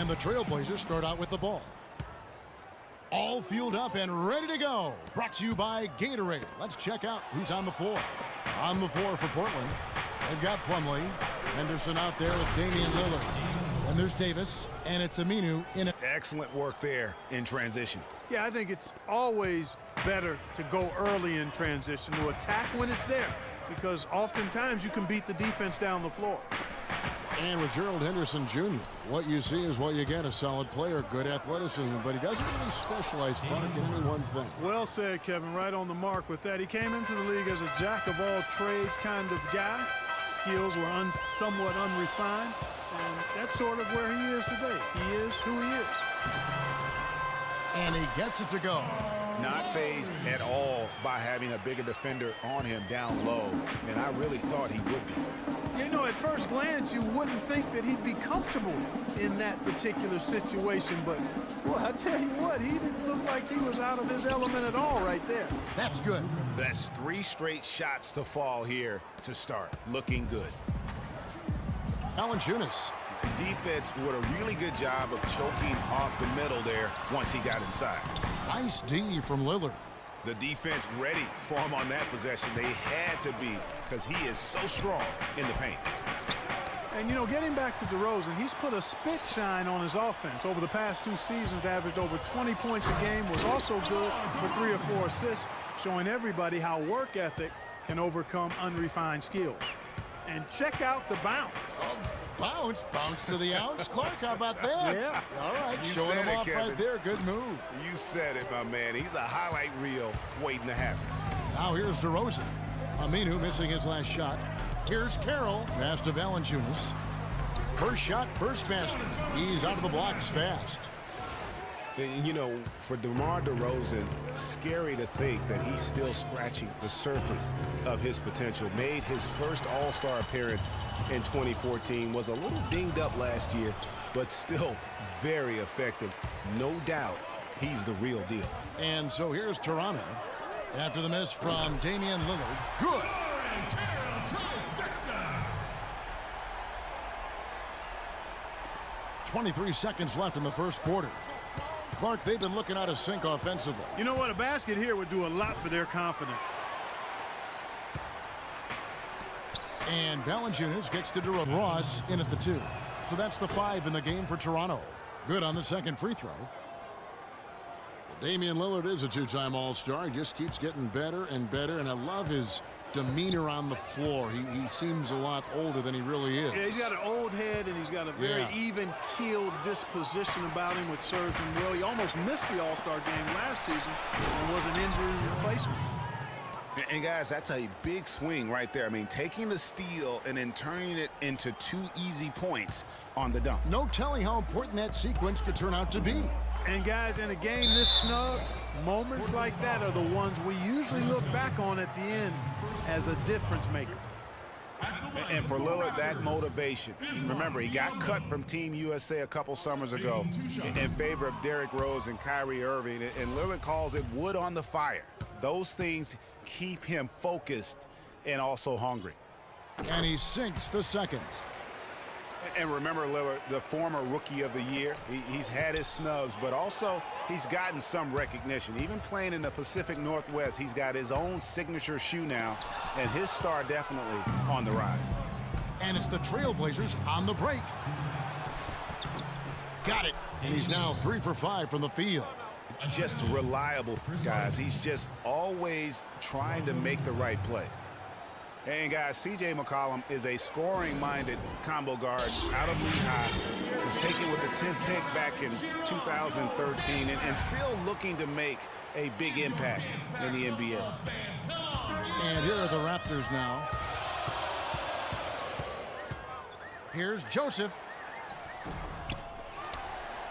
And the Trailblazers start out with the ball. All fueled up and ready to go. Brought to you by Gatorade. Let's check out who's on the floor. On the floor for Portland, they've got Plumlee. Henderson out there with Damian Lillard. And there's Davis, and it's Aminu in a... Excellent work there in transition. Yeah, I think it's always better to go early in transition, to attack when it's there, because oftentimes you can beat the defense down the floor. And with Gerald Henderson Jr., what you see is what you get, a solid player, good athleticism, but he doesn't really specialize, Clark, in any one thing. Well said, Kevin, right on the mark with that. He came into the league as a jack-of-all-trades kind of guy. Skills were somewhat unrefined, and that's sort of where he is today. He is who he is. And he gets it to go. Not fazed at all by having a bigger defender on him down low, and I really thought he would be. You know, at first glance, you wouldn't think that he'd be comfortable in that particular situation, but, well, I tell you what, he didn't look like he was out of his element at all right there. That's good. That's 3 straight shots to fall here to start. Looking good. Valanciunas. The defense did a really good job of choking off the middle there once he got inside. Nice D from Lillard. The defense ready for him on that possession. They had to be, because he is so strong in the paint. And, you know, getting back to Derozen, he's put a spit shine on his offense. Over the past 2 seasons, averaged over 20 points a game, was also good for 3 or 4 assists, showing everybody how work ethic can overcome unrefined skills. And check out the bounce. Bounce to the ounce. Clark, how about that? Yeah. All right, You showing said him it, off Kevin. right there. Good move. You said it, my man. He's a highlight reel waiting to happen. Now here's Derozen. Aminu missing his last shot. Here's Carroll. Pass to Valanciunas. First shot, first basket. He's out of the blocks fast. You know, for DeMar DeRozan, scary to think that he's still scratching the surface of his potential. Made his first All-Star appearance in 2014, was a little dinged up last year, but still very effective. No doubt he's the real deal. And so here's Toronto. After the miss from Damian Lillard. Good. 23 seconds left in the first quarter. Clark, they've been looking out of sync offensively. You know what? A basket here would do a lot for their confidence. And Valanciunas gets to Derozen. Ross in at the 2. So that's the 5 in the game for Toronto. Good on the second free throw. Damian Lillard is a 2-time All-Star. He just keeps getting better and better, and I love his demeanor on the floor. He seems a lot older than he really is. Yeah, he's got an old head, and he's got a very even-keeled disposition about him, which serves him well. He almost missed the All-Star game last season and was an injury replacement. And guys, that's a big swing right there. I mean, taking the steal and then turning it into 2 easy points on the dunk. No telling how important that sequence could turn out to be. And guys, in a game this snug, moments like that are the ones we usually look back on at the end as a difference maker. And for Lillard, that motivation. Remember, he got cut from Team USA a couple summers ago in favor of Derrick Rose and Kyrie Irving. And Lillard calls it wood on the fire. Those things keep him focused and also hungry. And he sinks the second. And remember, Lillard, the former Rookie of the Year, he's had his snubs, but also he's gotten some recognition. Even playing in the Pacific Northwest, he's got his own signature shoe now, and his star definitely on the rise. And it's the Trailblazers on the break. Got it. And he's now 3 for 5 from the field. Just reliable, guys. He's just always trying to make the right play. And guys, C.J. McCollum is a scoring-minded combo guard out of Lehigh. Was taken with the 10th pick back in 2013 and still looking to make a big impact in the NBA. And here are the Raptors now. Here's Joseph.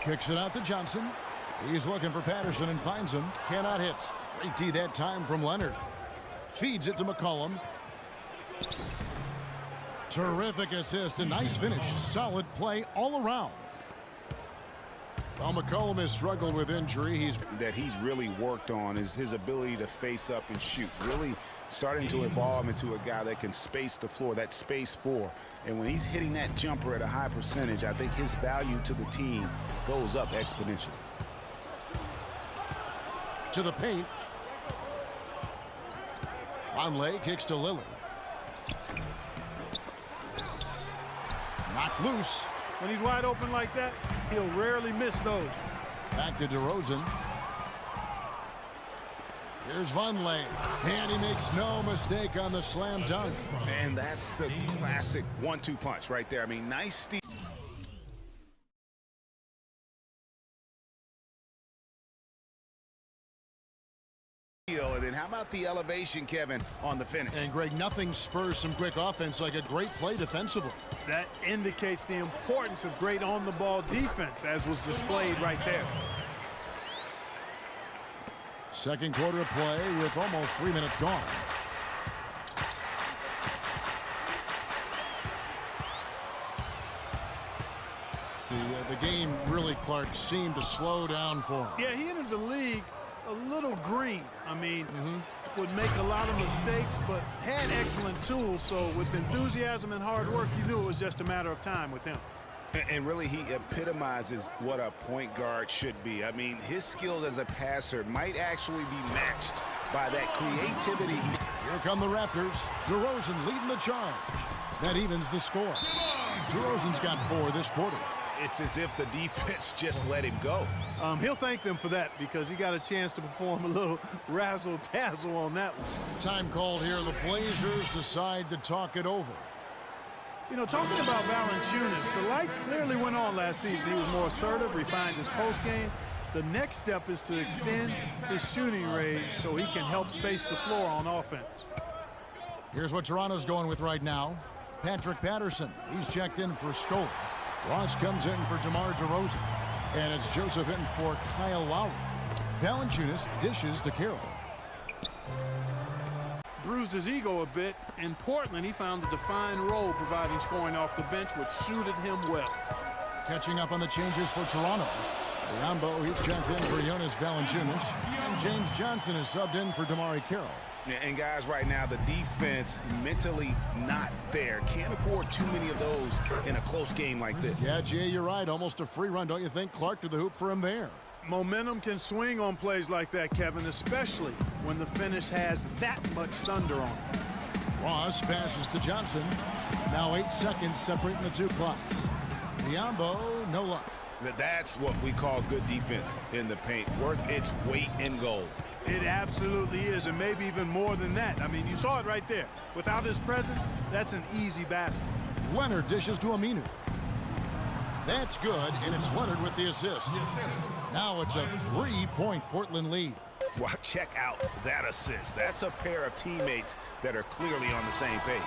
Kicks it out to Johnson. He's looking for Patterson and finds him. Cannot hit. Great D that time from Leonard. Feeds it to McCollum. Terrific assist. A nice finish. Solid play all around. Well, McCollum has struggled with injury. He's really worked on is his ability to face up and shoot. Really starting to evolve into a guy that can space the floor, that space four. And when he's hitting that jumper at a high percentage, I think his value to the team goes up exponentially. To the paint. Conley kicks to Lilard. Knocked loose. When he's wide open like that, he'll rarely miss those. Back to Derozen. Here's Vonleh. And he makes no mistake on the slam dunk. And that's the classic 1-2 punch right there. I mean, nice steal. And then how about the elevation, Kevin, on the finish? And Greg, nothing spurs some quick offense like a great play defensively. That indicates the importance of great on-the-ball defense, as was displayed right there. Second quarter of play with almost 3 minutes gone. The game really, Clark, seemed to slow down for him. Yeah, he entered the league a little green. I mean, would make a lot of mistakes, but had excellent tools. So with enthusiasm and hard work, you knew it was just a matter of time with him. And really, he epitomizes what a point guard should be. I mean, his skills as a passer might actually be matched by that creativity. Here come the Raptors. Derozen leading the charge. That evens the score. Derozen's got 4 this quarter. It's as if the defense just let him go. He'll thank them for that because he got a chance to perform a little razzle-dazzle on that one. Time called here. The Blazers decide to talk it over. You know, talking about Valanciunas, the light clearly went on last season. He was more assertive, refined his postgame. The next step is to extend his shooting range so he can help space the floor on offense. Here's what Toronto's going with right now. Patrick Patterson, he's checked in for Scola. Ross comes in for DeMar DeRozan. And it's Joseph in for Kyle Lowry. Valanciunas dishes to Carroll. Bruised his ego a bit. In Portland, he found a defined role providing scoring off the bench, which suited him well. Catching up on the changes for Toronto. Biombo, he's checked in for Jonas Valanciunas. And James Johnson is subbed in for DeMar Carroll. And guys, right now, the defense mentally not there. Can't afford too many of those in a close game like this. Yeah, Jay, you're right. Almost a free run, don't you think? Clark to the hoop for him there. Momentum can swing on plays like that, Kevin, especially when the finish has that much thunder on it. Ross passes to Johnson. Now 8 seconds separating the two clocks. Biombo, no luck. That's what we call good defense in the paint. Worth its weight in gold. It absolutely is, and maybe even more than that. I mean, you saw it right there. Without his presence, that's an easy basket. Leonard dishes to Aminu. That's good, and it's Leonard with the assist. Now it's a 3-point Portland lead. Well, check out that assist. That's a pair of teammates that are clearly on the same page.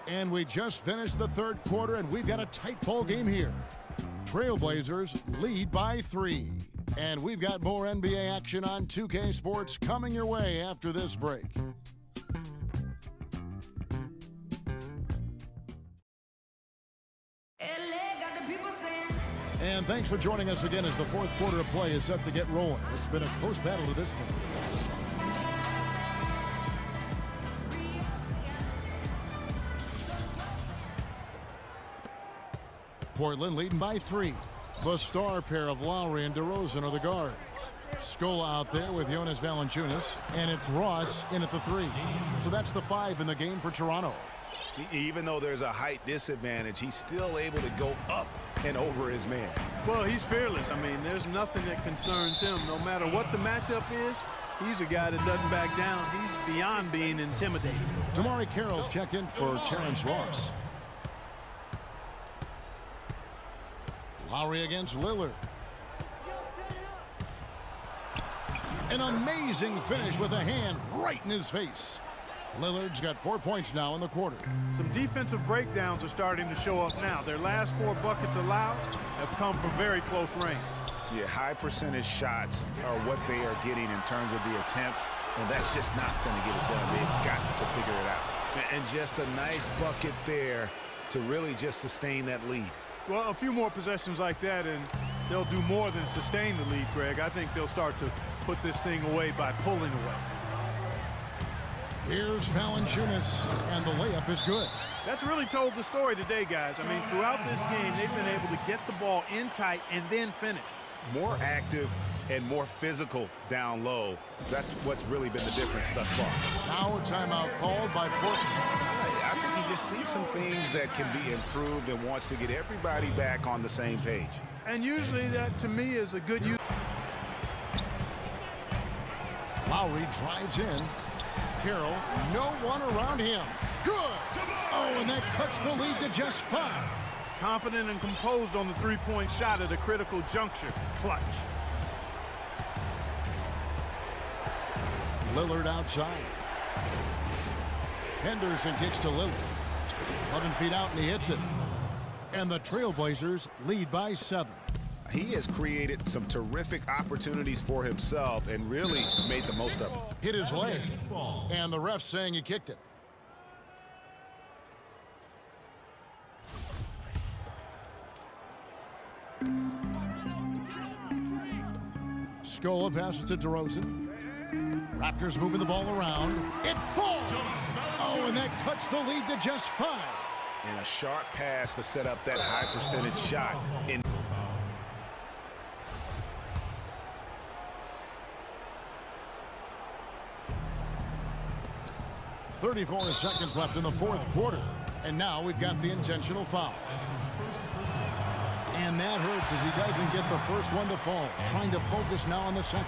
And we just finished the third quarter, and we've got a tight ball game here. Trailblazers lead by 3. And we've got more NBA action on 2K Sports coming your way after this break. And thanks for joining us again as the fourth quarter of play is set to get rolling. It's been a close battle to this point. Portland leading by 3. The star pair of Lowry and DeRozan are the guards. Scola out there with Jonas Valanciunas, and it's Ross in at the 3. So that's the 5 in the game for Toronto. Even though there's a height disadvantage, he's still able to go up and over his man. Well, he's fearless. I mean, there's nothing that concerns him. No matter what the matchup is, he's a guy that doesn't back down. He's beyond being intimidated. DeMar Carroll's checked in for Terrence Ross. Lowry against Lillard. An amazing finish with a hand right in his face. Lillard's got 4 points now in the quarter. Some defensive breakdowns are starting to show up now. Their last 4 buckets allowed have come from very close range. Yeah, high percentage shots are what they are getting in terms of the attempts, and that's just not going to get it done. They've got to figure it out. And just a nice bucket there to really just sustain that lead. Well, a few more possessions like that, and they'll do more than sustain the lead, Greg. I think they'll start to put this thing away by pulling away. Here's Valanciunas, and the layup is good. That's really told the story today, guys. I mean, throughout this game, they've been able to get the ball in tight and then finish. More active and more physical down low. That's what's really been the difference thus far. Now a timeout called by Portland. I think he just sees some things that can be improved and wants to get everybody back on the same page. And usually that, to me, is a good use. Lowry drives in. Carroll, no one around him. Good. Oh, and that cuts the lead to just 5. Confident and composed on the three-point shot at a critical juncture. Clutch. Lillard outside. Henderson kicks to Lillard. 11 feet out, and he hits it. And the Trailblazers lead by 7. He has created some terrific opportunities for himself and really made the most of it. Hit his leg. And the ref's saying he kicked it. Scola passes to Derozen. Raptors moving the ball around. It falls. Oh, and that cuts the lead to just 5. And a sharp pass to set up that high percentage shot. 34 seconds left in the 4th quarter. And now we've got the intentional foul. And that hurts as he doesn't get the first one to fall. Trying to focus now on the second.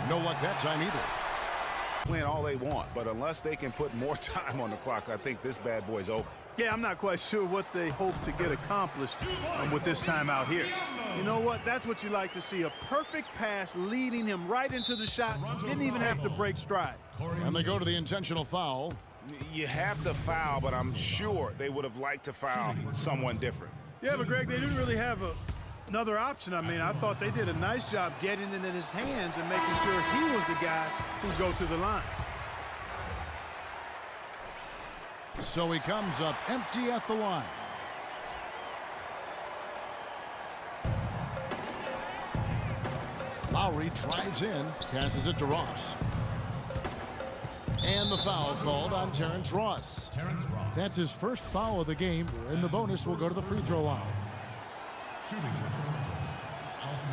No luck that time either. Playing all they want, but unless they can put more time on the clock, I think this bad boy's over. Yeah, I'm not quite sure what they hope to get accomplished with this time out here. You know what? That's what you like to see. A perfect pass leading him right into the shot. Didn't even have to break stride. And they go to the intentional foul. You have to foul, but I'm sure they would have liked to foul someone different. Yeah, but Greg, they didn't really have another option. I mean, I thought they did a nice job getting it in his hands and making sure he was the guy who'd go to the line. So he comes up empty at the line. Lowry drives in, passes it to Ross. And the foul called on Terrence Ross. That's his first foul of the game, and the bonus will go to the free throw line.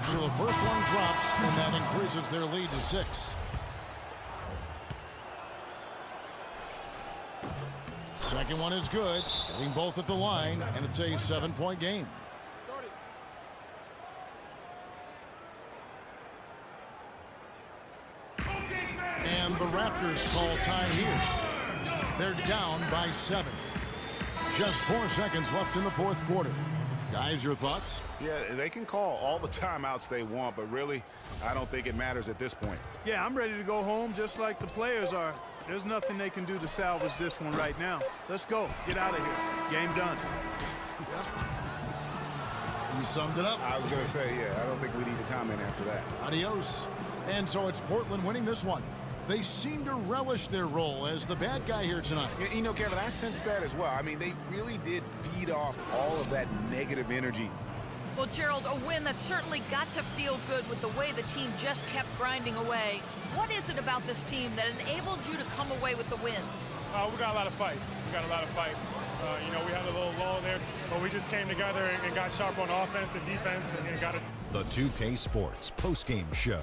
So the first one drops, and that increases their lead to 6. Second one is good, getting both at the line, and it's a 7-point game. And the Raptors call time here. They're down by 7. Just 4 seconds left in the 4th quarter. Guys, your thoughts? Yeah, they can call all the timeouts they want, but really, I don't think it matters at this point. Yeah, I'm ready to go home just like the players are. There's nothing they can do to salvage this one right now. Let's go. Get out of here. Game done. You summed it up. I was going to say, yeah, I don't think we need to comment after that. Adios. And so it's Portland winning this one. They seem to relish their role as the bad guy here tonight. You know, Kevin, I sense that as well. I mean, they really did feed off all of that negative energy. Well, Gerald, a win that certainly got to feel good with the way the team just kept grinding away. What is it about this team that enabled you to come away with the win? We got a lot of fight. You know, we had a little lull there, but we just came together and got sharp on offense and defense and got it. The 2K Sports postgame show.